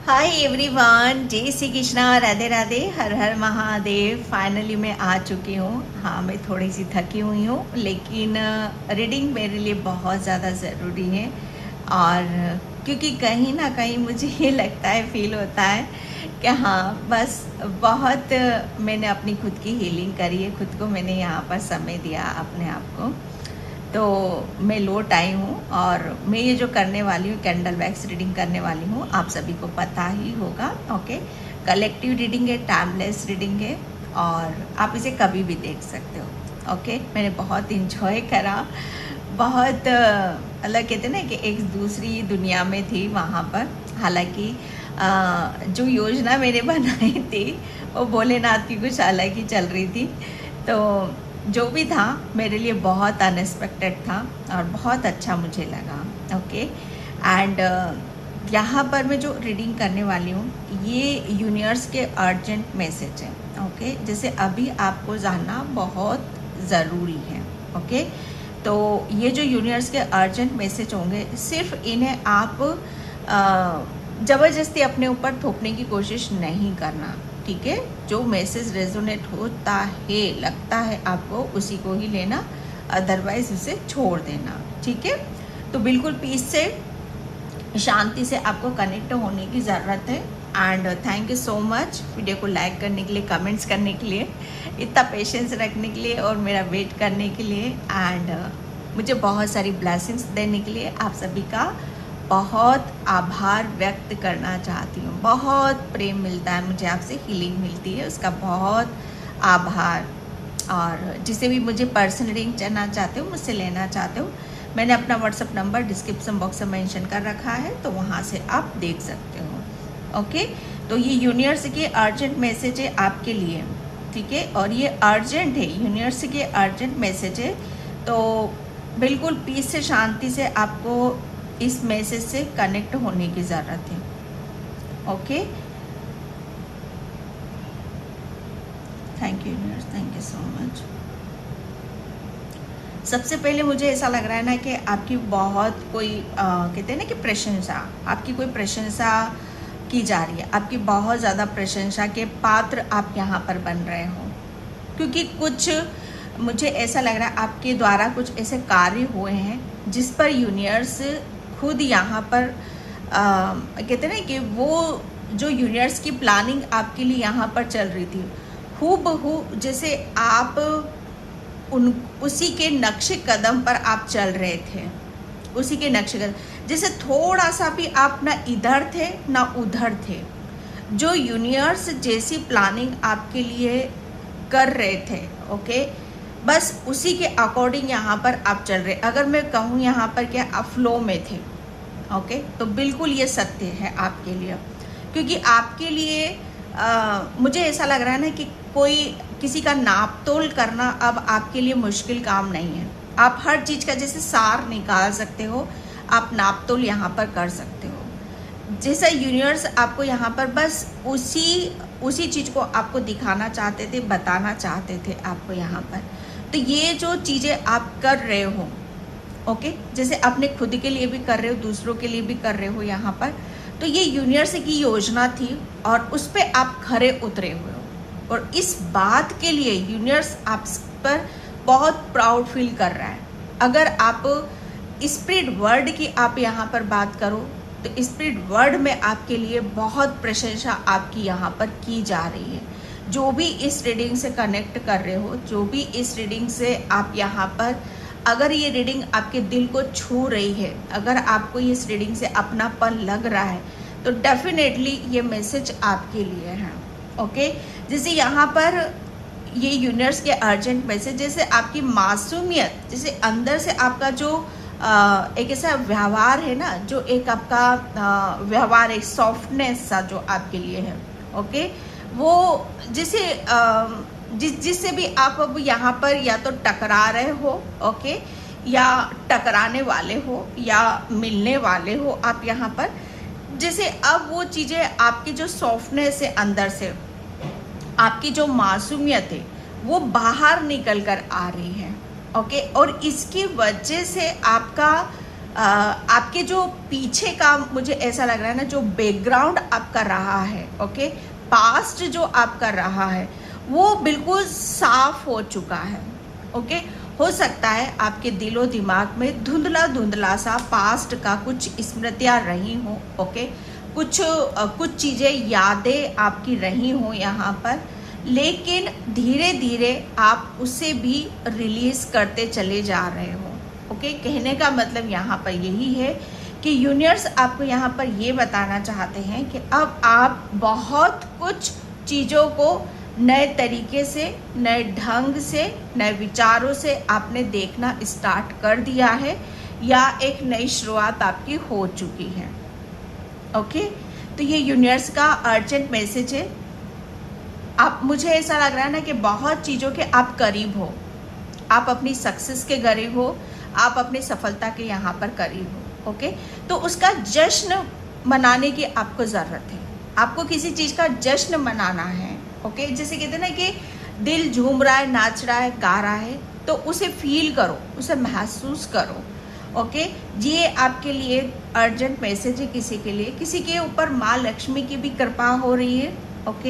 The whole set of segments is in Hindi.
हाय एवरीवन, जय श्री कृष्णा, राधे राधे, हर हर महादेव। फाइनली मैं आ चुकी हूँ। हाँ, मैं थोड़ी सी थकी हुई हूँ, लेकिन रीडिंग मेरे लिए बहुत ज़्यादा ज़रूरी है। और क्योंकि कहीं ना कहीं मुझे ये लगता है, फील होता है कि हाँ, बस बहुत मैंने अपनी खुद की हीलिंग करी है, खुद को मैंने यहाँ पर समय दिया अपने आप को। तो मैं लौट आई हूँ और मैं ये जो करने वाली हूँ, कैंडल वैक्स रीडिंग करने वाली हूँ, आप सभी को पता ही होगा। ओके, कलेक्टिव रीडिंग है, टाइमलेस रीडिंग है और आप इसे कभी भी देख सकते हो। ओके, मैंने बहुत इंजॉय करा, बहुत अलग कहते ना कि एक दूसरी दुनिया में थी वहाँ पर। हालांकि जो योजना मैंने बनाई थी वो भोलेनाथ की कुछ अलग ही चल रही थी। तो जो भी था मेरे लिए बहुत अनएक्सपेक्टेड था और बहुत अच्छा मुझे लगा। ओके, एंड यहाँ पर मैं जो रीडिंग करने वाली हूँ, ये यूनिवर्स के अर्जेंट मैसेज है। ओके, जैसे अभी आपको जानना बहुत ज़रूरी है। ओके, तो ये जो यूनिवर्स के अर्जेंट मैसेज होंगे, सिर्फ इन्हें आप ज़बरदस्ती अपने ऊपर थोपने की कोशिश नहीं करना। ठीक है, जो मैसेज रेजोनेट होता है, लगता है आपको, उसी को ही लेना, अदरवाइज उसे छोड़ देना। ठीक है, तो बिल्कुल पीस से, शांति से आपको कनेक्ट होने की ज़रूरत है। And thank you so much video को लाइक करने के लिए, कमेंट्स करने के लिए, इतना पेशेंस रखने के लिए और मेरा वेट करने के लिए, एंड मुझे बहुत सारी ब्लेसिंग्स देने के लिए आप सभी का बहुत आभार व्यक्त करना चाहती हूँ। बहुत प्रेम मिलता है मुझे आपसे, हीलिंग मिलती है, उसका बहुत आभार। और जिसे भी मुझे पर्सनल रीडिंग करना चाहते हो, मुझसे लेना चाहते हो, मैंने अपना व्हाट्सअप नंबर डिस्क्रिप्शन बॉक्स में मेंशन कर रखा है, तो वहाँ से आप देख सकते हो। ओके, तो ये यूनिवर्स के अर्जेंट मैसेज है आपके लिए। ठीक है, और ये अर्जेंट है, यूनिवर्स के अर्जेंट मैसेज है। तो बिल्कुल पीस से, शांति से आपको इस मैसेज से कनेक्ट होने की ज़रूरत है। Okay, thank you universe, thank you so much. सबसे पहले मुझे ऐसा लग रहा है ना कि आपकी बहुत कोई कहते हैं ना कि प्रशंसा, आपकी कोई प्रशंसा की जा रही है, आपकी बहुत ज़्यादा प्रशंसा के पात्र आप यहाँ पर बन रहे हो। क्योंकि कुछ मुझे ऐसा लग रहा है आपके द्वारा कुछ ऐसे कार्य हुए हैं जिस पर यूनिवर्स खुद यहाँ पर कहते हैं ना कि वो जो यूनिवर्स की प्लानिंग आपके लिए यहाँ पर चल रही थी, हूबहू जैसे आप उसी के नक्शे कदम पर आप चल रहे थे, उसी के नक्शे कदम, जैसे थोड़ा सा भी आप ना इधर थे ना उधर थे। जो यूनिवर्स जैसी प्लानिंग आपके लिए कर रहे थे, ओके, बस उसी के अकॉर्डिंग यहाँ पर आप चल रहे। अगर मैं कहूँ यहाँ पर क्या आप फ्लो में थे, ओके, तो बिल्कुल ये सत्य है आपके लिए। क्योंकि आपके लिए मुझे ऐसा लग रहा है ना कि कोई किसी का नाप तोल करना अब आपके लिए मुश्किल काम नहीं है। आप हर चीज़ का जैसे सार निकाल सकते हो, आप नाप तोल यहाँ पर कर सकते हो। जैसा यूनिवर्स आपको यहाँ पर बस उसी चीज़ को आपको दिखाना चाहते थे, बताना चाहते थे आपको यहाँ पर। तो ये जो चीज़ें आप कर रहे हो, ओके, जैसे अपने खुद के लिए भी कर रहे हो, दूसरों के लिए भी कर रहे हो यहाँ पर, तो ये यूनिवर्स की योजना थी और उस पर आप खरे उतरे हुए हो। और इस बात के लिए यूनिवर्स आप पर बहुत प्राउड फील कर रहा है। अगर आप स्पिरिट वर्ड की आप यहाँ पर बात करो, तो स्पिरिट वर्ड में आपके लिए बहुत प्रशंसा आपकी यहाँ पर की जा रही है। जो भी इस रीडिंग से कनेक्ट कर रहे हो, जो भी इस रीडिंग से आप यहाँ पर, अगर ये रीडिंग आपके दिल को छू रही है, अगर आपको इस रीडिंग से अपनापन लग रहा है, तो डेफिनेटली ये मैसेज आपके लिए है। ओके, जैसे यहाँ पर ये यूनिवर्स के अर्जेंट मैसेज, जैसे आपकी मासूमियत, जैसे अंदर से आपका जो एक ऐसा व्यवहार है ना, जो एक आपका व्यवहार, एक सॉफ्टनेस सा जो आपके लिए है, ओके, वो जैसे जिससे भी आप अब यहाँ पर या तो टकरा रहे हो, ओके, या टकराने वाले हो या मिलने वाले हो आप यहाँ पर, जैसे अब वो चीज़ें, आपकी जो सॉफ्टनेस है अंदर से, आपकी जो मासूमियत है, वो बाहर निकल कर आ रही है। ओके, और इसकी वजह से आपका आपके जो पीछे का मुझे ऐसा लग रहा है ना, जो बैकग्राउंड आपका रहा है, ओके, पास्ट जो आपका रहा है वो बिल्कुल साफ हो चुका है, ओके। हो सकता है आपके दिलो दिमाग में धुंधला धुंधला सा पास्ट का कुछ स्मृतियाँ रही हों, ओके, कुछ चीज़ें यादें आपकी रही हों यहाँ पर, लेकिन धीरे धीरे आप उसे भी रिलीज़ करते चले जा रहे हो, ओके। कहने का मतलब यहाँ पर यही है कि यूनिवर्स आपको यहाँ पर ये बताना चाहते हैं कि अब आप बहुत कुछ चीज़ों को नए तरीके से, नए ढंग से, नए विचारों से आपने देखना स्टार्ट कर दिया है, या एक नई शुरुआत आपकी हो चुकी है, ओके। तो ये यूनिवर्स का अर्जेंट मैसेज है। आप, मुझे ऐसा लग रहा है ना कि बहुत चीज़ों के आप करीब हो, आप अपनी सक्सेस के करीब हो, आप अपनी सफलता के यहाँ पर करीब हो, ओके। तो उसका जश्न मनाने की आपको ज़रूरत है, आपको किसी चीज़ का जश्न मनाना है, ओके। जैसे कहते हैं ना कि दिल झूम रहा है, नाच रहा है, गा रहा है, तो उसे फील करो, उसे महसूस करो, ओके। ये आपके लिए अर्जेंट मैसेज है किसी के लिए, किसी के ऊपर माँ लक्ष्मी की भी कृपा हो रही है, ओके।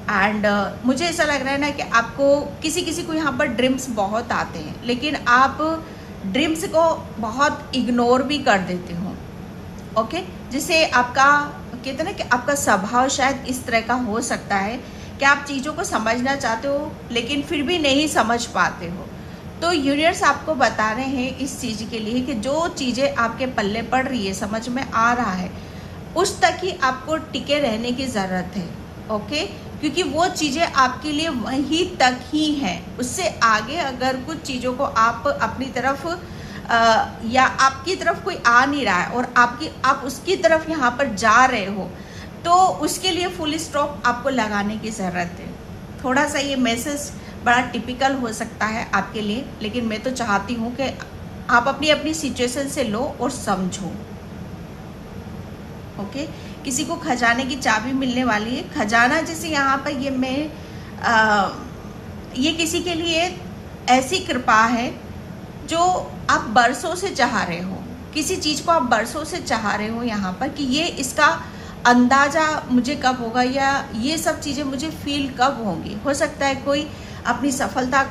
एंड मुझे ऐसा लग रहा है ना कि आपको किसी को यहाँ पर ड्रीम्स बहुत आते हैं, लेकिन आप ड्रीम्स को बहुत इग्नोर भी कर देते हो, ओके। जिससे आपका, कहते हैं ना कि आपका स्वभाव शायद इस तरह का हो सकता है कि आप चीज़ों को समझना चाहते हो लेकिन फिर भी नहीं समझ पाते हो। तो यूनिवर्स आपको बता रहे हैं इस चीज़ के लिए कि जो चीज़ें आपके पल्ले पड़ रही है, समझ में आ रहा है, उस तक ही आपको टिके रहने की ज़रूरत है, ओके। क्योंकि वो चीज़ें आपके लिए वहीं तक ही हैं, उससे आगे अगर कुछ चीज़ों को आप अपनी तरफ या आपकी तरफ कोई आ नहीं रहा है और आप उसकी तरफ यहाँ पर जा रहे हो, तो उसके लिए फुल स्टॉप आपको लगाने की ज़रूरत है। थोड़ा सा ये मैसेज बड़ा टिपिकल हो सकता है आपके लिए, लेकिन मैं तो चाहती हूँ कि आप अपनी अपनी सिचुएशन से लो और समझो, ओके। किसी को खजाने की चाबी मिलने वाली है। खजाना जैसे यहाँ पर ये किसी के लिए ऐसी कृपा है जो आप बरसों से चाह रहे हो, किसी चीज़ को आप बरसों से चाह रहे हो यहाँ पर कि ये इसका अंदाज़ा मुझे कब होगा, या ये सब चीज़ें मुझे फील कब होंगी। हो सकता है कोई अपनी सफलता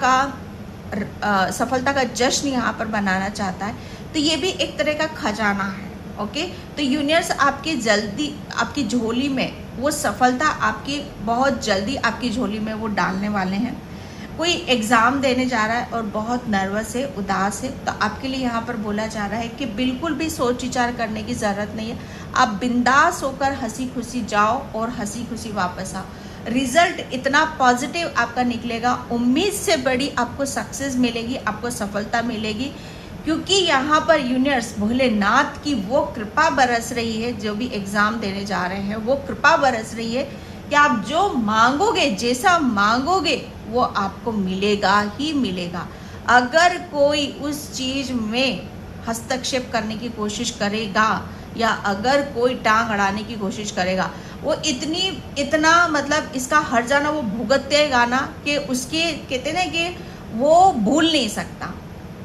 का जश्न यहाँ पर बनाना चाहता है, तो ये भी एक तरह का खजाना है, ओके। तो यूनिवर्स आपकी झोली में वो सफलता आपकी बहुत जल्दी आपकी झोली में वो डालने वाले हैं। कोई एग्ज़ाम देने जा रहा है और बहुत नर्वस है, उदास है, तो आपके लिए यहाँ पर बोला जा रहा है कि बिल्कुल भी सोच विचार करने की ज़रूरत नहीं है, आप बिंदास होकर हंसी खुशी जाओ और हंसी खुशी वापस आओ। रिजल्ट इतना पॉजिटिव आपका निकलेगा, उम्मीद से बड़ी आपको सक्सेस मिलेगी, आपको सफलता मिलेगी, क्योंकि यहाँ पर यूनिवर्स भोलेनाथ की वो कृपा बरस रही है। जो भी एग्ज़ाम देने जा रहे हैं वो कृपा बरस रही है कि आप जो मांगोगे, जैसा मांगोगे वो आपको मिलेगा ही मिलेगा। अगर कोई उस चीज़ में हस्तक्षेप करने की कोशिश करेगा या अगर कोई टांग अड़ाने की कोशिश करेगा, वो इतना मतलब इसका हर जाना वो भुगतेगा ना कि उसके, कहते ना कि वो भूल नहीं सकता,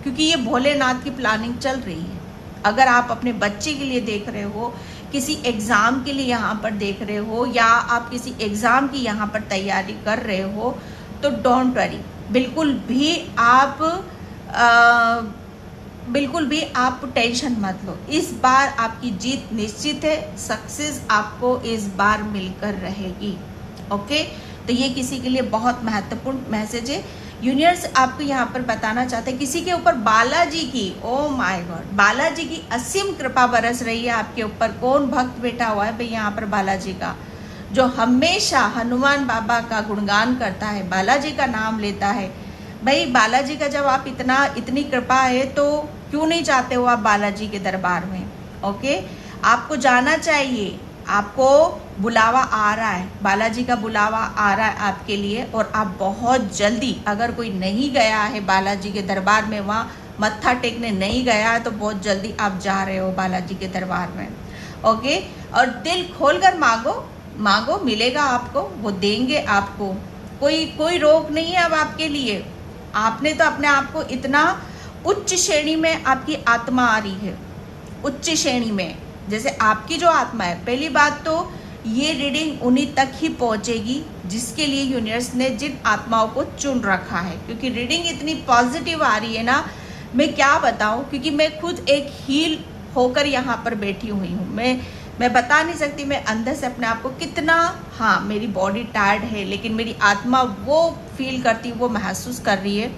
क्योंकि ये भोलेनाथ की प्लानिंग चल रही है। अगर आप अपने बच्चे के लिए देख रहे हो, किसी एग्ज़ाम के लिए यहाँ पर देख रहे हो, या आप किसी एग्ज़ाम की यहाँ पर तैयारी कर रहे हो, तो डोंट वरी, बिल्कुल भी आप टेंशन मत लो। इस बार आपकी जीत निश्चित है, सक्सेस आपको इस बार मिलकर रहेगी, ओके। तो ये किसी के लिए बहुत महत्वपूर्ण मैसेज है। यूनिवर्स आपको यहाँ पर बताना चाहते हैं किसी के ऊपर बालाजी की, ओ माय गॉड, बालाजी की असीम कृपा बरस रही है आपके ऊपर। कौन भक्त बैठा हुआ है भाई यहाँ पर बालाजी का, जो हमेशा हनुमान बाबा का गुणगान करता है, बालाजी का नाम लेता है। भाई बालाजी का जब आप इतनी कृपा है तो क्यों नहीं चाहते हो आप बालाजी के दरबार में, ओके। आपको जाना चाहिए, आपको बुलावा आ रहा है, बालाजी का बुलावा आ रहा है आपके लिए, और आप बहुत जल्दी, अगर कोई नहीं गया है बालाजी के दरबार में, वहाँ मत्था टेकने नहीं गया है, तो बहुत जल्दी आप जा रहे हो बालाजी के दरबार में, ओके। और दिल खोलकर मांगो, मिलेगा आपको, वो देंगे आपको। कोई रोक नहीं है अब आपके लिए। आपने तो अपने आप को इतना उच्च श्रेणी में आपकी आत्मा आ रही है, उच्च श्रेणी में, जैसे आपकी जो आत्मा है, पहली बात तो ये रीडिंग उन्हीं तक ही पहुंचेगी जिसके लिए यूनिवर्स ने जिन आत्माओं को चुन रखा है। क्योंकि रीडिंग इतनी पॉजिटिव आ रही है ना, मैं क्या बताऊं, क्योंकि मैं खुद एक हील होकर यहाँ पर बैठी हुई हूँ। मैं बता नहीं सकती मैं अंदर से अपने आप को कितना, हाँ मेरी बॉडी टायर्ड है लेकिन मेरी आत्मा वो फील करती, वो महसूस कर रही है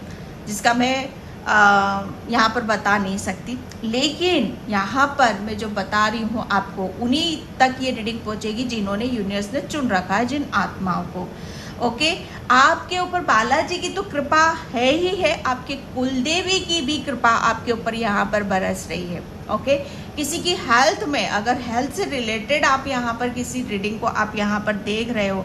जिसका मैं यहाँ पर बता नहीं सकती। लेकिन यहाँ पर मैं जो बता रही हूँ आपको, उन्हीं तक ये रीडिंग पहुँचेगी जिन्होंने यूनिवर्स ने चुन रखा है, जिन आत्माओं को। ओके, आपके ऊपर बालाजी की तो कृपा है ही है, आपके कुलदेवी की भी कृपा आपके ऊपर यहाँ पर बरस रही है। ओके, किसी की हेल्थ में, अगर हेल्थ से रिलेटेड आप यहाँ पर किसी रीडिंग को आप यहाँ पर देख रहे हो,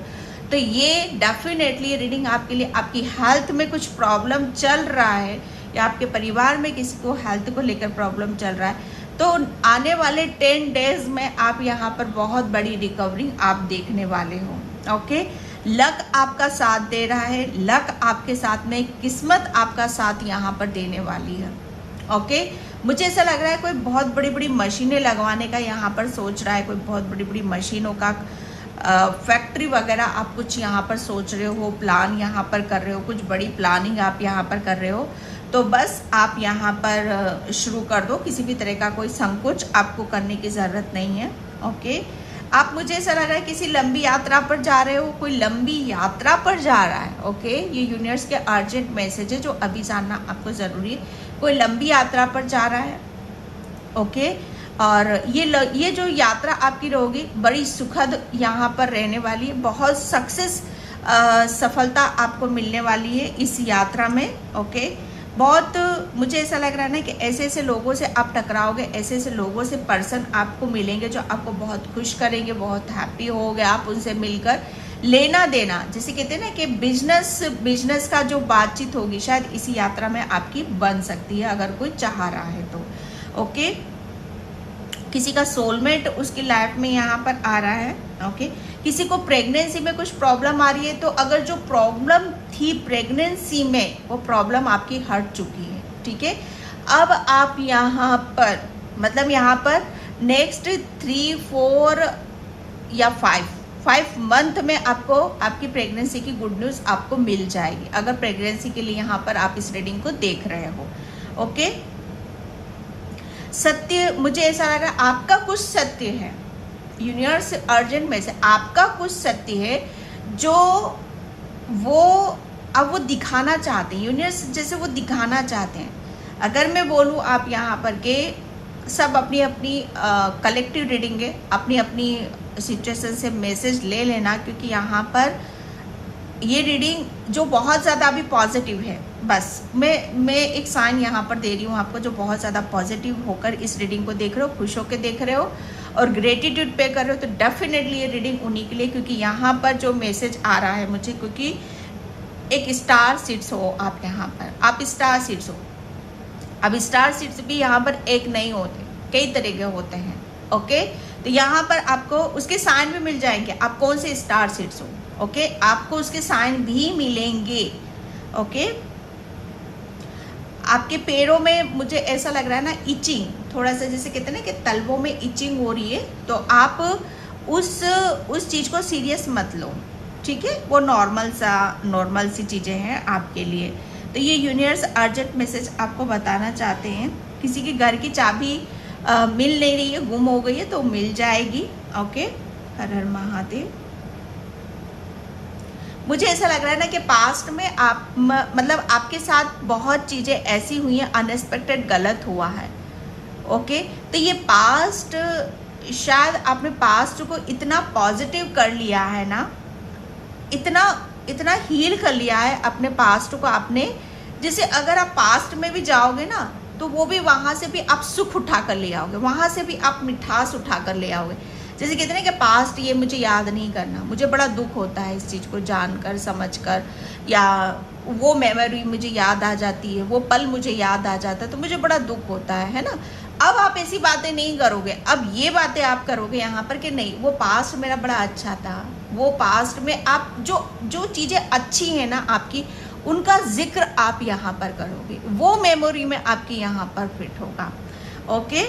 तो ये डेफिनेटली रीडिंग आपके लिए, आपकी हेल्थ में कुछ प्रॉब्लम चल रहा है या आपके परिवार में किसी को हेल्थ को लेकर प्रॉब्लम चल रहा है, तो आने वाले 10 डेज में आप यहाँ पर बहुत बड़ी रिकवरी आप देखने वाले हो। ओके, लक आपका साथ दे रहा है, लक आपके साथ में, किस्मत आपका साथ यहाँ पर देने वाली है। ओके, मुझे ऐसा लग रहा है कोई बहुत बड़ी बड़ी मशीनें लगवाने का यहाँ पर सोच रहा है, कोई बहुत बड़ी बड़ी मशीनों का फैक्ट्री वगैरह आप कुछ यहाँ पर सोच रहे हो, प्लान यहाँ पर कर रहे हो, कुछ बड़ी प्लानिंग आप यहाँ पर कर रहे हो, तो बस आप यहाँ पर शुरू कर दो। किसी भी तरह का कोई संकोच आपको करने की ज़रूरत नहीं है। ओके, आप, मुझे ऐसा लग रहा है किसी लंबी यात्रा पर जा रहे हो, कोई लंबी यात्रा पर जा रहा है। ओके, ये यूनिवर्स के अर्जेंट मैसेज है जो अभी जानना आपको ज़रूरी है। कोई लंबी यात्रा पर जा रहा है। ओके, और ये जो यात्रा आपकी रहोगी बड़ी सुखद यहाँ पर रहने वाली है, बहुत सक्सेस, सफलता आपको मिलने वाली है इस यात्रा में। ओके, बहुत, मुझे ऐसा लग रहा है ना कि ऐसे ऐसे लोगों से आप टकराओगे, ऐसे ऐसे लोगों से पर्सन आपको मिलेंगे जो आपको बहुत खुश करेंगे, बहुत हैप्पी होगे आप उनसे मिलकर। लेना देना, जैसे कहते हैं ना कि बिजनेस का जो बातचीत होगी शायद इसी यात्रा में आपकी बन सकती है, अगर कोई चाह रहा है तो। ओके, किसी का सोलमेट उसकी लाइफ में यहाँ पर आ रहा है। ओके, किसी को प्रेगनेंसी में कुछ प्रॉब्लम आ रही है, तो अगर जो प्रॉब्लम थी प्रेगनेंसी में, वो प्रॉब्लम आपकी हट चुकी है। ठीक है, अब आप यहाँ पर, मतलब यहाँ पर नेक्स्ट 3, 4 या 5 मंथ में आपको आपकी प्रेगनेंसी की गुड न्यूज़ आपको मिल जाएगी, अगर प्रेगनेंसी के लिए यहाँ पर आप इस रीडिंग को देख रहे हो। ओके, सत्य, मुझे ऐसा लग रहा है आपका कुछ सत्य है, यूनिवर्स अर्जेंट में से आपका कुछ सत्य है जो वो अब वो दिखाना चाहते हैं, यूनिवर्स जैसे वो दिखाना चाहते हैं। अगर मैं बोलूँ आप यहाँ पर के सब अपनी अपनी कलेक्टिव रीडिंग है, अपनी अपनी सिचुएशन से मैसेज ले लेना, क्योंकि यहाँ पर ये रीडिंग जो बहुत ज़्यादा अभी पॉजिटिव है, बस मैं एक साइन यहाँ पर दे रही हूँ आपको, जो बहुत ज़्यादा पॉजिटिव होकर इस रीडिंग को देख रहे हो, खुश होकर देख रहे हो और ग्रेटिट्यूड पे कर रहे हो, तो डेफिनेटली ये रीडिंग उन्हीं के लिए, क्योंकि यहाँ पर जो मैसेज आ रहा है मुझे, क्योंकि एक स्टार सीड्स हो आप यहाँ पर, आप स्टार सीड्स हो। अब स्टार सीड्स भी यहाँ पर एक नहीं होते, कई तरह के होते हैं। ओके, तो यहाँ पर आपको उसके साइन भी मिल जाएंगे, आप कौन से स्टार सीड्स हो। ओके, आपको उसके साइन भी मिलेंगे। ओके, आपके पैरों में मुझे ऐसा लग रहा है ना, इचिंग थोड़ा सा, जैसे कहते हैं ना कि तलवों में इचिंग हो रही है, तो आप उस चीज़ को सीरियस मत लो। ठीक है, वो नॉर्मल सी चीज़ें हैं आपके लिए। तो ये यूनिवर्स अर्जेंट मैसेज आपको बताना चाहते हैं। किसी के घर की चाबी मिल नहीं रही है, गुम हो गई है, तो मिल जाएगी। ओके, हर हर महादेव। मुझे ऐसा लग रहा है ना कि पास्ट में आप मतलब आपके साथ बहुत चीज़ें ऐसी हुई हैं, अनएक्सपेक्टेड गलत हुआ है। ओके, तो ये पास्ट, शायद आपने पास्ट को इतना पॉजिटिव कर लिया है ना, इतना हील कर लिया है अपने पास्ट को आपने, जैसे अगर आप पास्ट में भी जाओगे ना, तो वो भी वहाँ से भी आप सुख उठा कर ले आओगे, वहाँ से भी आप मिठास उठा कर ले आओगे। जैसे कहते हैं ना कि पास्ट ये मुझे याद नहीं करना, मुझे बड़ा दुख होता है इस चीज़ को जानकर समझकर, या वो मेमोरी मुझे याद आ जाती है, वो पल मुझे याद आ जाता है, तो मुझे बड़ा दुख होता है ना। अब आप ऐसी बातें नहीं करोगे, अब ये बातें आप करोगे यहाँ पर कि नहीं, वो पास्ट मेरा बड़ा अच्छा था, वो पास्ट में आप जो चीज़ें अच्छी हैं ना आपकी, उनका जिक्र आप यहाँ पर करोगे, वो मेमोरी में आपकी यहाँ पर फिट होगा। ओके,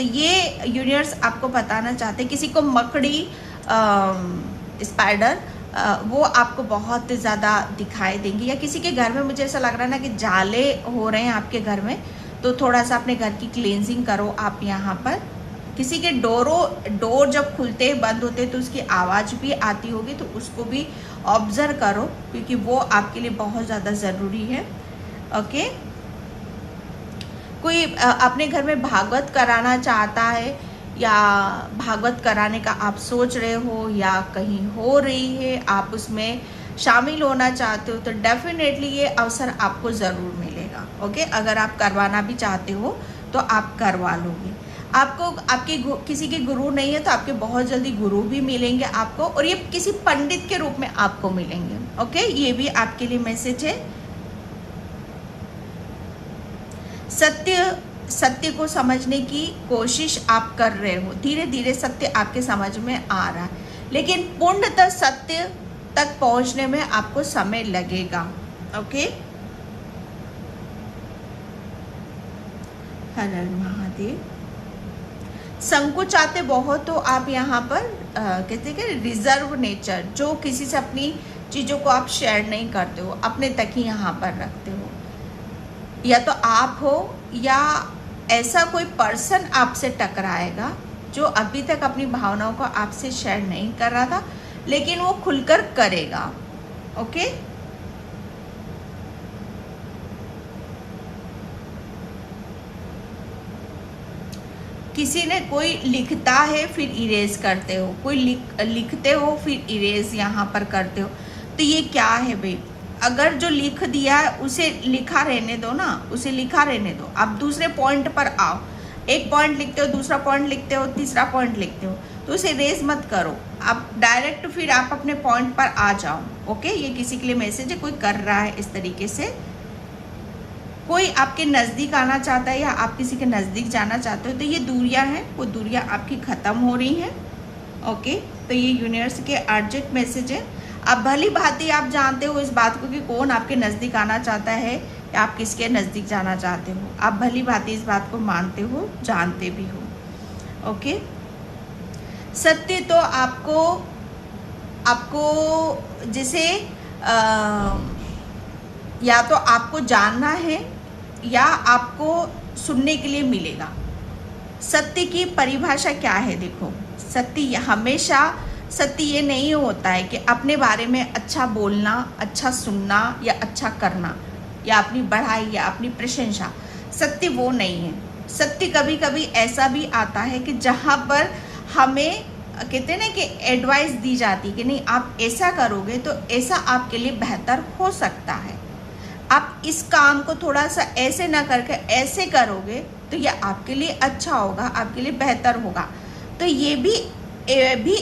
तो ये यूनिवर्स आपको बताना चाहते हैं, किसी को मकड़ी स्पाइडर वो आपको बहुत ज़्यादा दिखाई देंगी, या किसी के घर में मुझे ऐसा लग रहा है ना कि जाले हो रहे हैं आपके घर में, तो थोड़ा सा अपने घर की क्लींजिंग करो आप यहाँ पर। किसी के डोर जब खुलते हैं बंद होते हैं तो उसकी आवाज़ भी आती होगी, तो उसको भी ऑब्जर्व करो क्योंकि वो आपके लिए बहुत ज़्यादा ज़रूरी है। ओके, कोई अपने घर में भागवत कराना चाहता है या भागवत कराने का आप सोच रहे हो या कहीं हो रही है, आप उसमें शामिल होना चाहते हो, तो डेफिनेटली ये अवसर आपको ज़रूर मिलेगा। ओके, अगर आप करवाना भी चाहते हो तो आप करवा लोगे। आपको आपके किसी के गुरु नहीं है तो आपके बहुत जल्दी गुरु भी मिलेंगे आपको, और ये किसी पंडित के रूप में आपको मिलेंगे। ओके, ये भी आपके लिए मैसेज है। सत्य को समझने की कोशिश आप कर रहे हो, धीरे धीरे सत्य आपके समझ में आ रहा है, लेकिन पूर्णतः सत्य तक पहुंचने में आपको समय लगेगा। ओके, हर हर महादेव। संकुचाते बहुत हो आप यहाँ पर, कहते हैं कि रिजर्व नेचर, जो किसी से अपनी चीज़ों को आप शेयर नहीं करते हो, अपने तक ही यहाँ पर रखते हो, या तो आप हो या ऐसा कोई पर्सन आपसे टकराएगा जो अभी तक अपनी भावनाओं को आपसे शेयर नहीं कर रहा था, लेकिन वो खुलकर करेगा। ओके, किसी ने कोई लिखता है फिर इरेज करते हो, कोई लिखते हो फिर इरेज यहाँ पर करते हो, तो ये क्या है भाई? अगर जो लिख दिया है उसे लिखा रहने दो ना, उसे लिखा रहने दो। आप दूसरे पॉइंट पर आओ, एक पॉइंट लिखते हो, दूसरा पॉइंट लिखते हो, तीसरा पॉइंट लिखते हो, तो उसे इरेज मत करो, आप डायरेक्ट फिर आप अपने पॉइंट पर आ जाओ। ओके, ये किसी के लिए मैसेज है, कोई कर रहा है इस तरीके से, कोई आपके नज़दीक आना चाहता है या आप किसी के नज़दीक जाना चाहते हो, तो ये दूरियां हैं, वो दूरियां आपकी ख़त्म हो रही हैं। ओके, तो ये यूनिवर्स के अर्जेंट मैसेज है। अब भली भांति आप जानते हो इस बात को कि कौन आपके नज़दीक आना चाहता है या आप किसके नज़दीक जाना चाहते हो, आप भली भांति इस बात को मानते हो, जानते भी हो। ओके, सत्य तो आपको जैसे या तो आपको जानना है या आपको सुनने के लिए मिलेगा। सत्य की परिभाषा क्या है? देखो, सत्य हमेशा, सत्य ये नहीं होता है कि अपने बारे में अच्छा बोलना, अच्छा सुनना या अच्छा करना या अपनी बढ़ाई या अपनी प्रशंसा, सत्य वो नहीं है। सत्य कभी कभी ऐसा भी आता है कि जहाँ पर हमें कहते हैं ना कि एडवाइस दी जाती कि नहीं आप ऐसा करोगे तो ऐसा आपके लिए बेहतर हो सकता है, आप इस काम को थोड़ा सा ऐसे ना करके ऐसे करोगे तो ये आपके लिए अच्छा होगा, आपके लिए बेहतर होगा। तो ये भी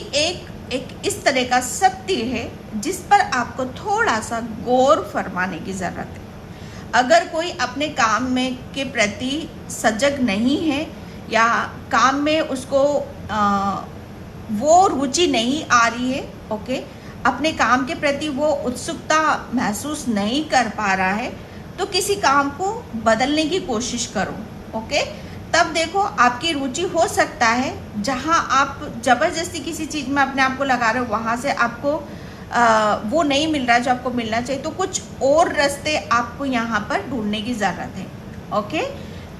एक इस तरह का सत्य है जिस पर आपको थोड़ा सा गौर फरमाने की ज़रूरत है। अगर कोई अपने काम में के प्रति सजग नहीं है या काम में उसको वो रुचि नहीं आ रही है, ओके, अपने काम के प्रति वो उत्सुकता महसूस नहीं कर पा रहा है, तो किसी काम को बदलने की कोशिश करो। ओके, तब देखो आपकी रुचि हो सकता है जहाँ आप ज़बरदस्ती किसी चीज़ में अपने आप को लगा रहे हो, वहाँ से आपको वो नहीं मिल रहा है जो आपको मिलना चाहिए, तो कुछ और रास्ते आपको यहाँ पर ढूंढने की ज़रूरत है। ओके,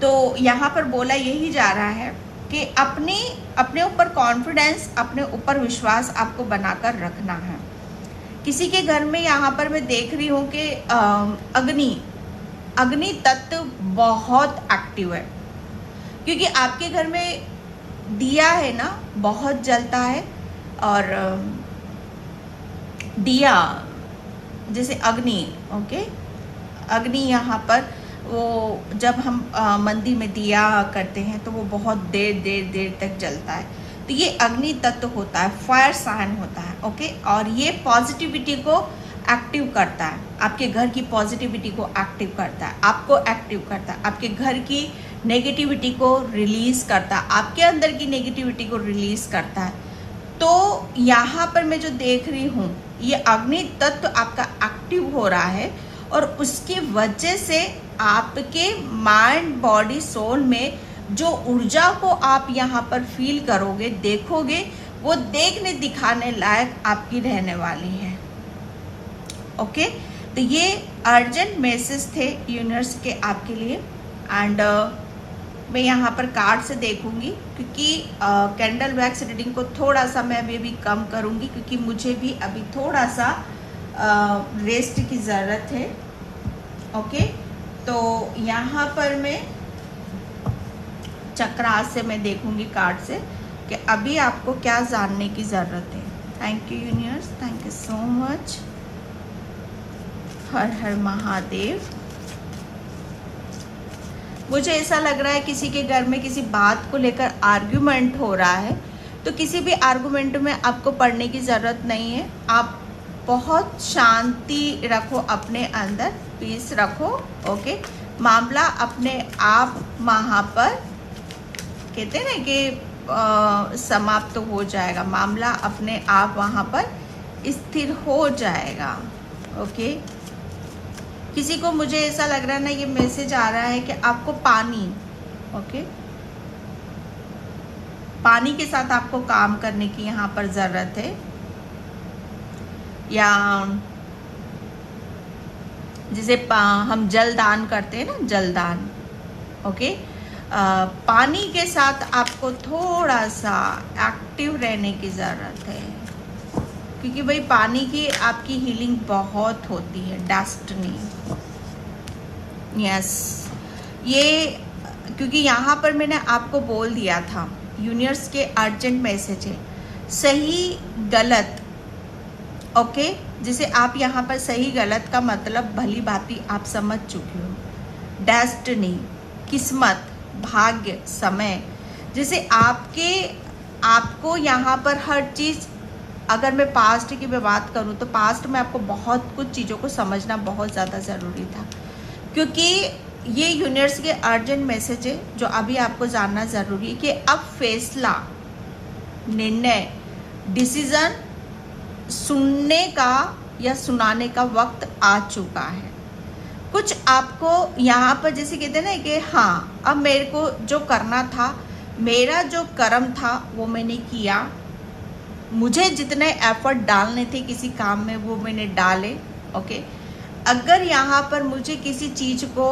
तो यहाँ पर बोला यही जा रहा है कि अपने ऊपर कॉन्फिडेंस, अपने ऊपर विश्वास आपको बनाकर रखना है। किसी के घर में यहाँ पर मैं देख रही हूँ कि अग्नि तत्व बहुत एक्टिव है, क्योंकि आपके घर में दिया है ना, बहुत जलता है, और दिया जैसे अग्नि, ओके, अग्नि यहाँ पर वो जब हम मंदिर में दिया करते हैं तो वो बहुत देर तक जलता है, तो ये अग्नि तत्व होता है, फायर साइन होता है। ओके, और ये पॉजिटिविटी को एक्टिव करता है, आपके घर की पॉजिटिविटी को एक्टिव करता है, आपको एक्टिव करता है, आपके घर की नेगेटिविटी को रिलीज़ करता है, आपके अंदर की नेगेटिविटी को रिलीज़ करता है। तो यहाँ पर मैं जो देख रही हूँ, ये अग्नि तत्व आपका एक्टिव हो रहा है, और उसकी वजह से आपके माइंड, बॉडी, सोल में जो ऊर्जा को आप यहाँ पर फील करोगे, देखोगे, वो देखने दिखाने लायक आपकी रहने वाली है। ओके, तो ये अर्जेंट मैसेज थे यूनिवर्स के आपके लिए। एंड मैं यहाँ पर कार्ड से देखूंगी, क्योंकि कैंडल वैक्स रीडिंग को थोड़ा सा मैं अभी कम करूँगी, क्योंकि मुझे भी अभी थोड़ा सा रेस्ट की ज़रूरत है। ओके, तो यहाँ पर मैं चक्रास से मैं देखूंगी कार्ड से कि अभी आपको क्या जानने की ज़रूरत है। Thank you universe, thank you so much. हर हर महादेव। मुझे ऐसा लग रहा है किसी के घर में किसी बात को लेकर आर्ग्यूमेंट हो रहा है, तो किसी भी आर्ग्यूमेंट में आपको पढ़ने की ज़रूरत नहीं है। आप बहुत शांति रखो, अपने अंदर पीस रखो। ओके, मामला अपने आप वहाँ पर कहते हैं ना कि समाप्त तो हो जाएगा, मामला अपने आप वहाँ पर स्थिर हो जाएगा। ओके, किसी को मुझे ऐसा लग रहा है ना, ये मैसेज आ रहा है कि आपको पानी, ओके, पानी के साथ आपको काम करने की यहाँ पर ज़रूरत है। या जिसे हम जलदान करते हैं ना, जलदान। ओके, पानी के साथ आपको थोड़ा सा एक्टिव रहने की ज़रूरत है, क्योंकि भाई पानी की आपकी हीलिंग बहुत होती है। डेस्टिनी, यस, ये क्योंकि यहाँ पर मैंने आपको बोल दिया था, यूनिवर्स के अर्जेंट मैसेज है, सही गलत। ओके, जिसे आप यहाँ पर सही गलत का मतलब भली भांति आप समझ चुके हो। डेस्टिनी, किस्मत, भाग्य, समय, जैसे आपको यहाँ पर हर चीज़, अगर मैं पास्ट की मैं बात करूँ तो पास्ट में आपको बहुत कुछ चीज़ों को समझना बहुत ज़्यादा ज़रूरी था, क्योंकि ये यूनिवर्स के अर्जेंट मैसेज है जो अभी आपको जानना ज़रूरी है कि अब फैसला, निर्णय, डिसीज़न सुनने का या सुनाने का वक्त आ चुका है। कुछ आपको यहाँ पर जैसे कहते हैं ना कि हाँ, अब मेरे को जो करना था, मेरा जो कर्म था वो मैंने किया, मुझे जितने एफर्ट डालने थे किसी काम में वो मैंने डाले। ओके, अगर यहाँ पर मुझे किसी चीज़ को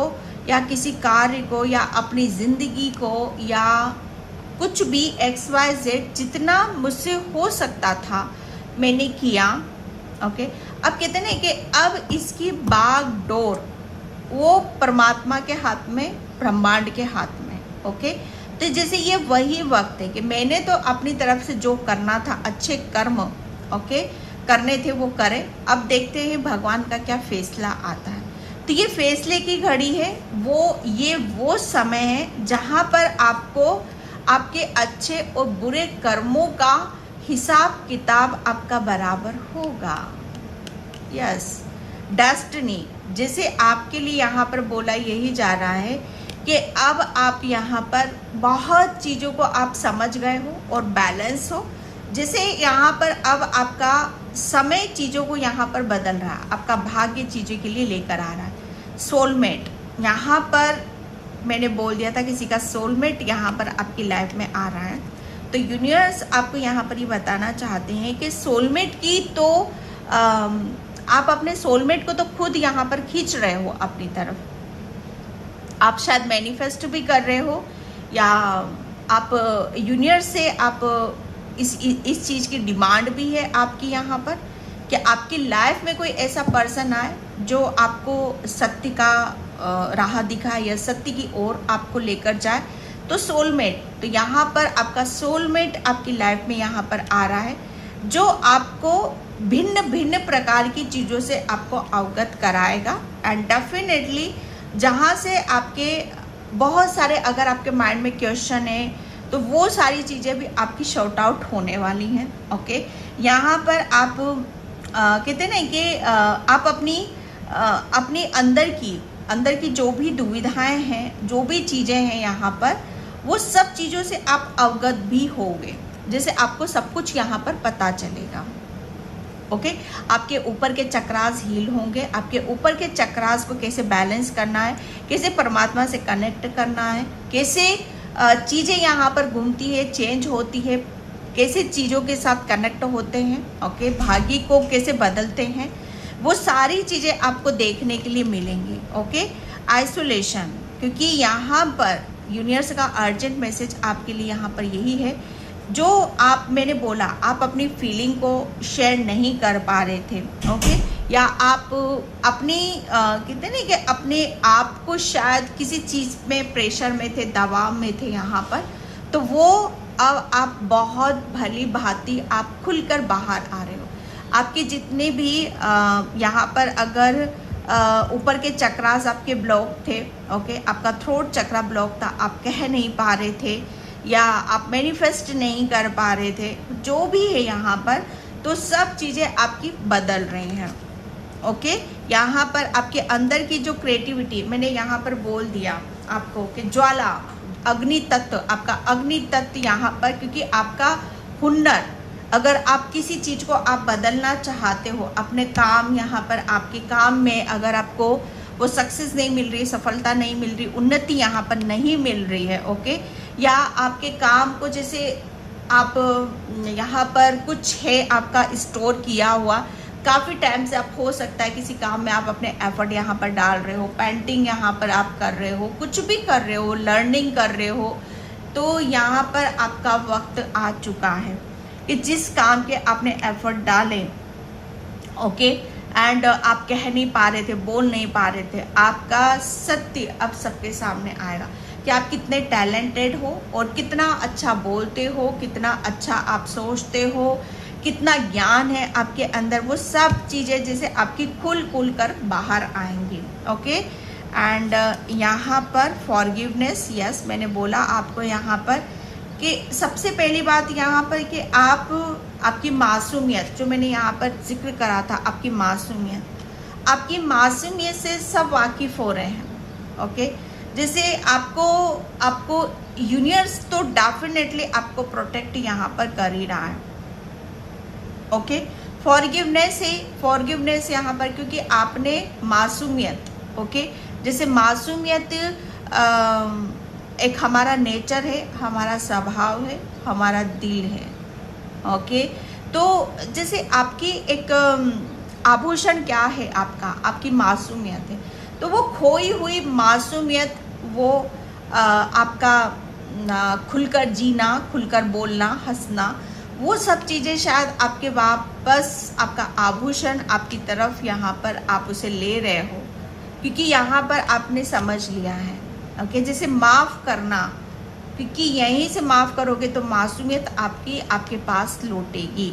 या किसी कार्य को या अपनी ज़िंदगी को या कुछ भी XYZ जितना मुझसे हो सकता था मैंने किया। ओके, अब कहते हैं कि अब इसकी बागडोर वो परमात्मा के हाथ में, ब्रह्मांड के हाथ में। ओके, तो जैसे ये वही वक्त है कि मैंने तो अपनी तरफ से जो करना था, अच्छे कर्म ओके करने थे वो करे। अब देखते हैं भगवान का क्या फैसला आता है। तो ये फैसले की घड़ी है, वो समय है जहाँ पर आपको आपके अच्छे और बुरे कर्मों का हिसाब किताब आपका बराबर होगा। यस, डेस्टिनी, जैसे आपके लिए यहाँ पर बोला यही जा रहा है कि अब आप यहाँ पर बहुत चीज़ों को आप समझ गए हो और बैलेंस हो। जैसे यहाँ पर अब आपका समय चीज़ों को यहाँ पर बदल रहा है, आपका भाग्य चीज़ों के लिए लेकर आ रहा है। सोलमेट, यहाँ पर मैंने बोल दिया था किसी का सोलमेट यहाँ पर आपकी लाइफ में आ रहा है। तो यूनिवर्स आपको यहाँ पर ये बताना चाहते हैं कि सोलमेट की तो आप अपने सोलमेट को तो खुद यहाँ पर खींच रहे हो अपनी तरफ। आप शायद मैनिफेस्ट भी कर रहे हो या आप यूनिवर्स से आप इस चीज़ की डिमांड भी है आपकी यहाँ पर कि आपकी लाइफ में कोई ऐसा पर्सन आए जो आपको सत्य का राह दिखाए या सत्य की ओर आपको लेकर जाए। तो सोलमेट, तो यहाँ पर आपका सोलमेट आपकी लाइफ में यहाँ पर आ रहा है जो आपको भिन्न भिन्न प्रकार की चीज़ों से आपको अवगत कराएगा। एंड डेफिनेटली जहाँ से आपके बहुत सारे अगर आपके माइंड में क्वेश्चन है तो वो सारी चीज़ें भी आपकी शॉर्ट आउट होने वाली हैं। ओके, यहाँ पर आप कहते हैं ना कि आप अपनी अंदर की जो भी दुविधाएं हैं, जो भी चीज़ें हैं यहाँ पर, वो सब चीज़ों से आप अवगत भी होंगे। जैसे आपको सब कुछ यहाँ पर पता चलेगा। ओके, आपके ऊपर के चक्रास हील होंगे, आपके ऊपर के चक्रास को कैसे बैलेंस करना है, कैसे परमात्मा से कनेक्ट करना है, कैसे चीज़ें यहाँ पर घूमती है, चेंज होती है, कैसे चीज़ों के साथ कनेक्ट होते हैं, ओके, भाग्य को कैसे बदलते हैं, वो सारी चीज़ें आपको देखने के लिए मिलेंगी, ओके। आइसोलेशन, क्योंकि यहाँ पर यूनिवर्स का अर्जेंट मैसेज आपके लिए यहाँ पर यही है, जो आप, मैंने बोला, आप अपनी फीलिंग को शेयर नहीं कर पा रहे थे, ओके, या आप अपनी कहते नहीं कि अपने आप को शायद किसी चीज़ में प्रेशर में थे, दबाव में थे यहाँ पर, तो वो अब आप बहुत भली भांति आप खुलकर बाहर आ रहे हो। आपके जितने भी यहाँ पर अगर ऊपर के चक्रास आपके ब्लॉक थे, ओके, आपका थ्रोट चक्रा ब्लॉक था, आप कह नहीं पा रहे थे या आप मैनिफेस्ट नहीं कर पा रहे थे, जो भी है यहाँ पर, तो सब चीज़ें आपकी बदल रही हैं, ओके। यहाँ पर आपके अंदर की जो क्रिएटिविटी, मैंने यहाँ पर बोल दिया आपको कि ज्वाला, अग्नि तत्व, आपका अग्नि तत्व यहाँ पर, क्योंकि आपका हुनर, अगर आप किसी चीज़ को आप बदलना चाहते हो, अपने काम, यहाँ पर आपके काम में अगर आपको वो सक्सेस नहीं मिल रही, सफलता नहीं मिल रही, उन्नति यहाँ पर नहीं मिल रही है, ओके, या आपके काम को जैसे आप यहाँ पर कुछ है आपका स्टोर किया हुआ, काफ़ी टाइम से आप, हो सकता है किसी काम में आप अपने एफर्ट यहाँ पर डाल रहे हो, पेंटिंग यहाँ पर आप कर रहे हो, कुछ भी कर रहे हो, लर्निंग कर रहे हो, तो यहाँ पर आपका वक्त आ चुका है कि जिस काम के आपने एफर्ट डाले, ओके, एंड आप कह नहीं पा रहे थे, बोल नहीं पा रहे थे, आपका सत्य अब सबके सामने आएगा कि आप कितने टैलेंटेड हो और कितना अच्छा बोलते हो, कितना अच्छा आप सोचते हो, कितना ज्ञान है आपके अंदर, वो सब चीज़ें जैसे आपकी खुल कर बाहर आएंगी, ओके। एंड यहाँ पर फॉरगिवनेस, यस, मैंने बोला आपको यहाँ पर कि सबसे पहली बात यहाँ पर कि आपकी मासूमियत, जो मैंने यहाँ पर जिक्र करा था, आपकी मासूमियत से सब वाकिफ़ हो रहे हैं, ओके। जैसे आपको यूनिवर्स तो डेफिनेटली आपको प्रोटेक्ट यहाँ पर कर ही रहा है, ओके। फॉरगिवनेस यहाँ पर, क्योंकि आपने मासूमियत, ओके, जैसे मासूमियत एक हमारा नेचर है, हमारा स्वभाव है, हमारा दिल है, ओके। तो जैसे आपकी एक आभूषण क्या है, आपकी मासूमियत है, तो वो खोई हुई मासूमियत, वो आपका खुलकर जीना, खुलकर बोलना, हंसना, वो सब चीज़ें शायद आपके वापस आपका आभूषण आपकी तरफ यहाँ पर आप उसे ले रहे हो, क्योंकि यहाँ पर आपने समझ लिया है, ओके। जैसे माफ़ करना, क्योंकि यहीं से माफ़ करोगे तो मासूमियत आपके पास लौटेगी,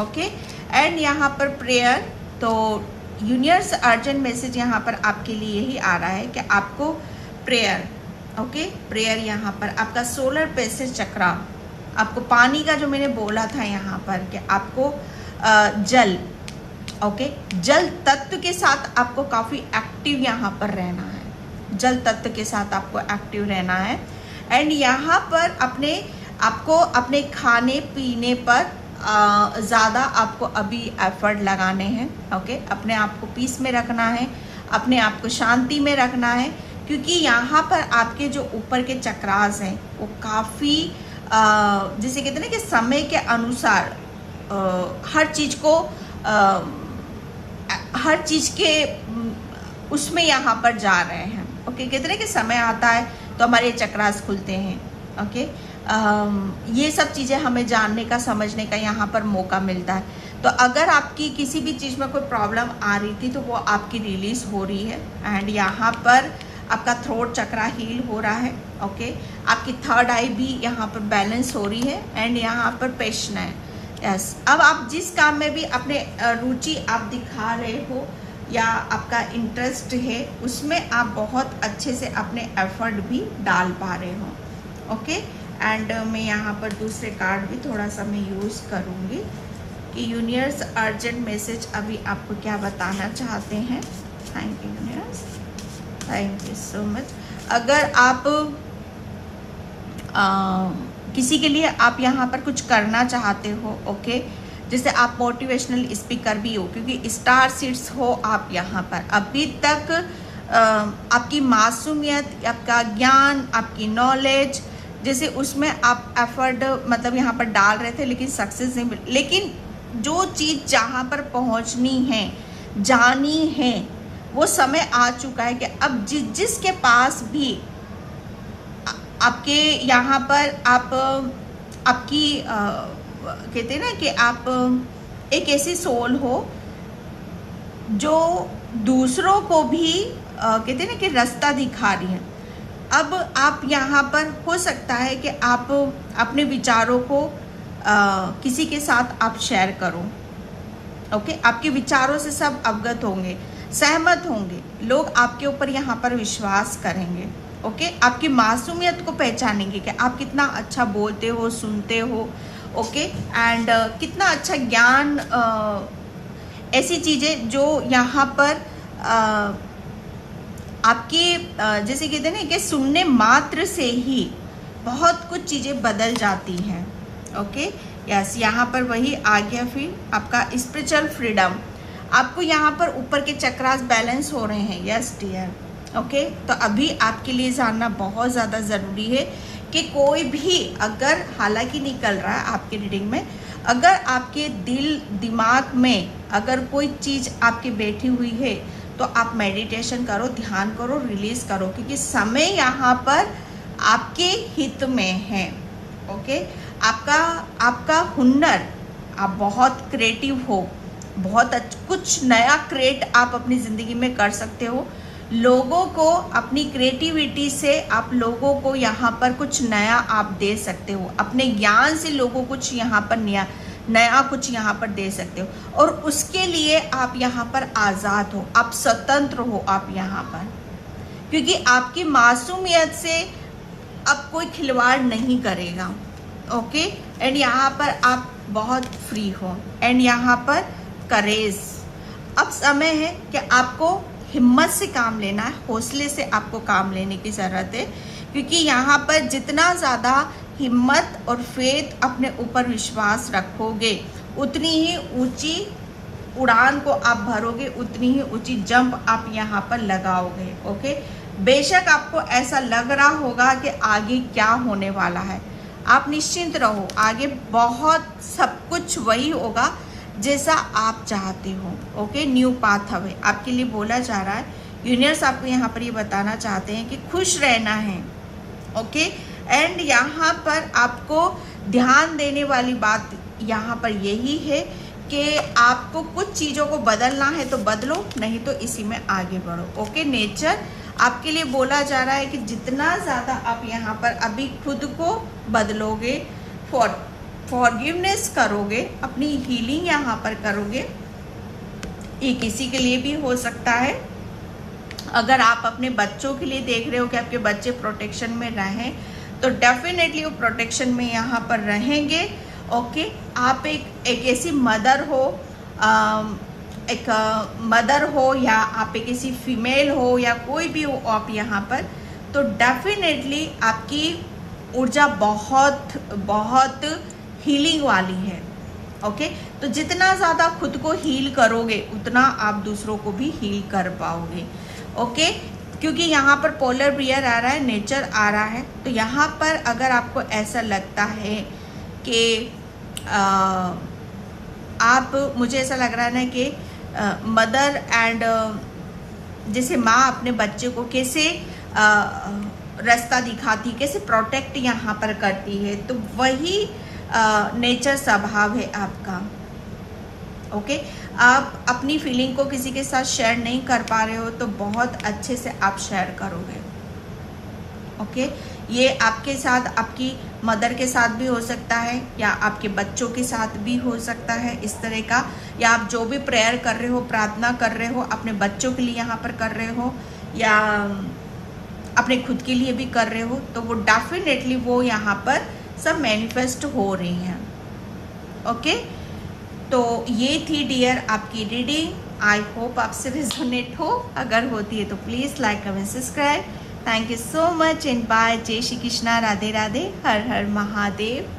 ओके। एंड यहाँ पर प्रेयर, तो यूनिवर्स अर्जेंट मैसेज यहाँ पर आपके लिए यही आ रहा है कि आपको प्रेयर, ओके, प्रेयर यहाँ पर आपका सोलर प्लेक्सस चक्रा, आपको पानी का जो मैंने बोला था यहाँ पर कि आपको जल, ओके, जल तत्व के साथ आपको काफ़ी एक्टिव यहाँ पर रहना है, जल तत्व के साथ आपको एक्टिव रहना है। एंड यहाँ पर आपको अपने खाने पीने पर ज़्यादा आपको अभी एफर्ट लगाने हैं, ओके, अपने आप को पीस में रखना है, अपने आप को शांति में रखना है, क्योंकि यहाँ पर आपके जो ऊपर के चक्रास हैं वो काफ़ी जैसे कहते हैं ना कि समय के अनुसार हर चीज़ के उसमें यहाँ पर जा रहे हैं, ओके। कहते हैं कि समय आता है तो हमारे चक्रास खुलते हैं, ओके। ये सब चीज़ें हमें जानने का, समझने का यहाँ पर मौका मिलता है। तो अगर आपकी किसी भी चीज़ में कोई प्रॉब्लम आ रही थी तो वो आपकी रिलीज़ हो रही है। एंड यहाँ पर आपका थ्रोट चक्रा हील हो रहा है, ओके। आपकी थर्ड आई भी यहाँ पर बैलेंस हो रही है। एंड यहाँ पर पैशन है, यस। अब आप जिस काम में भी अपने रुचि आप दिखा रहे हो या आपका इंटरेस्ट है, उसमें आप बहुत अच्छे से अपने एफर्ट भी डाल पा रहे हो, ओके। एंड मैं यहाँ पर दूसरे कार्ड भी थोड़ा सा मैं यूज़ करूँगी कि यूनिवर्स अर्जेंट मैसेज अभी आपको क्या बताना चाहते हैं। Thank you universe, thank you so much. अगर आप किसी के लिए आप यहाँ पर कुछ करना चाहते हो, ओके, जैसे आप मोटिवेशनल स्पीकर भी हो, क्योंकि स्टार सीड्स हो आप यहाँ पर, अभी तक आपकी मासूमियत, आपका ज्ञान, आपकी नॉलेज जैसे उसमें आप एफर्ट मतलब यहाँ पर डाल रहे थे लेकिन सक्सेस नहीं मिली, लेकिन जो चीज़ जहाँ पर पहुँचनी है, जानी है, वो समय आ चुका है कि अब जिसके पास भी आपके यहाँ पर आप आपकी कहते हैं ना कि आप एक ऐसी सोल हो जो दूसरों को भी कहते हैं ना कि रास्ता दिखा रही है। अब आप यहाँ पर हो सकता है कि आप अपने विचारों को किसी के साथ आप शेयर करो। ओके, आपके विचारों से सब अवगत होंगे, सहमत होंगे, लोग आपके ऊपर यहाँ पर विश्वास करेंगे। ओके, आपकी मासूमियत को पहचानेंगे कि आप कितना अच्छा बोलते हो, सुनते हो। ओके, एंड कितना अच्छा ज्ञान, ऐसी चीज़ें जो यहाँ पर आपके जैसे कहते हैं ना कि सुनने मात्र से ही बहुत कुछ चीज़ें बदल जाती हैं। ओके, यस, यहाँ पर वही आ गया फिर आपका स्पिरिचुअल फ्रीडम। आपको यहाँ पर ऊपर के चक्रास बैलेंस हो रहे हैं। Yes dear. ओके, तो अभी आपके लिए जानना बहुत ज़्यादा ज़रूरी है कि कोई भी अगर हालांकि निकल रहा है आपकी रीडिंग में, अगर आपके दिल दिमाग में अगर कोई चीज़ आपकी बैठी हुई है तो आप मेडिटेशन करो, ध्यान करो, रिलीज़ करो, क्योंकि समय यहाँ पर आपके हित में है। ओके, आपका हुनर, आप बहुत क्रिएटिव हो, बहुत कुछ नया क्रिएट आप अपनी ज़िंदगी में कर सकते हो। लोगों को अपनी क्रिएटिविटी से आप लोगों को यहाँ पर कुछ नया आप दे सकते हो, अपने ज्ञान से लोगों को कुछ यहाँ पर नया कुछ यहाँ पर दे सकते हो, और उसके लिए आप यहाँ पर आज़ाद हो, आप स्वतंत्र हो आप यहाँ पर, क्योंकि आपकी मासूमियत से अब कोई खिलवाड़ नहीं करेगा। ओके, एंड यहाँ पर आप बहुत फ्री हो, एंड यहाँ पर करेज। अब समय है कि आपको हिम्मत से काम लेना है, हौसले से आपको काम लेने की ज़रूरत है, क्योंकि यहाँ पर जितना ज़्यादा हिम्मत और फेथ अपने ऊपर विश्वास रखोगे, उतनी ही ऊंची उड़ान को आप भरोगे, उतनी ही ऊंची जंप आप यहाँ पर लगाओगे। ओके, बेशक आपको ऐसा लग रहा होगा कि आगे क्या होने वाला है, आप निश्चिंत रहो, आगे बहुत सब कुछ वही होगा जैसा आप चाहते हो। ओके, न्यू पाथ अवे आपके लिए बोला जा रहा है। यूनिवर्स आपको यहाँ पर ये बताना चाहते हैं कि खुश रहना है। ओके, एंड यहाँ पर आपको ध्यान देने वाली बात यहाँ पर यही है कि आपको कुछ चीज़ों को बदलना है तो बदलो, नहीं तो इसी में आगे बढ़ो। ओके, नेचर आपके लिए बोला जा रहा है कि जितना ज़्यादा आप यहाँ पर अभी खुद को बदलोगे, फॉरगिवनेस करोगे, अपनी हीलिंग यहाँ पर करोगे, ये किसी के लिए भी हो सकता है। अगर आप अपने बच्चों के लिए देख रहे हो कि आपके बच्चे प्रोटेक्शन में रहें, तो डेफिनेटली वो प्रोटेक्शन में यहाँ पर रहेंगे। ओके, आप एक ऐसी मदर हो, एक मदर हो, या आप एक ऐसी फीमेल हो, या कोई भी हो आप यहाँ पर, तो डेफिनेटली आपकी ऊर्जा बहुत बहुत हीलिंग वाली है। ओके, तो जितना ज़्यादा खुद को हील करोगे उतना आप दूसरों को भी हील कर पाओगे। ओके, क्योंकि यहाँ पर पोलर बियर आ रहा है, नेचर आ रहा है, तो यहाँ पर अगर आपको ऐसा लगता है कि आप, मुझे ऐसा लग रहा है ना कि मदर एंड जैसे माँ अपने बच्चे को कैसे रास्ता दिखाती, कैसे प्रोटेक्ट यहाँ पर करती है, तो वही नेचर स्वभाव है आपका। ओके, आप अपनी फीलिंग को किसी के साथ शेयर नहीं कर पा रहे हो तो बहुत अच्छे से आप शेयर करोगे। ओके, ये आपके साथ, आपकी मदर के साथ भी हो सकता है, या आपके बच्चों के साथ भी हो सकता है इस तरह का, या आप जो भी प्रेयर कर रहे हो, प्रार्थना कर रहे हो, अपने बच्चों के लिए यहाँ पर कर रहे हो, या अपने खुद के लिए भी कर रहे हो, तो वो डेफिनेटली वो यहाँ पर सब मैनिफेस्ट हो रही हैं। ओके, तो ये थी डियर आपकी रीडिंग। आई होप आपसे रिजोनेट हो, अगर होती है तो please like, comment, subscribe. Thank you so much and bye. जय श्री कृष्णा, राधे राधे, हर हर महादेव।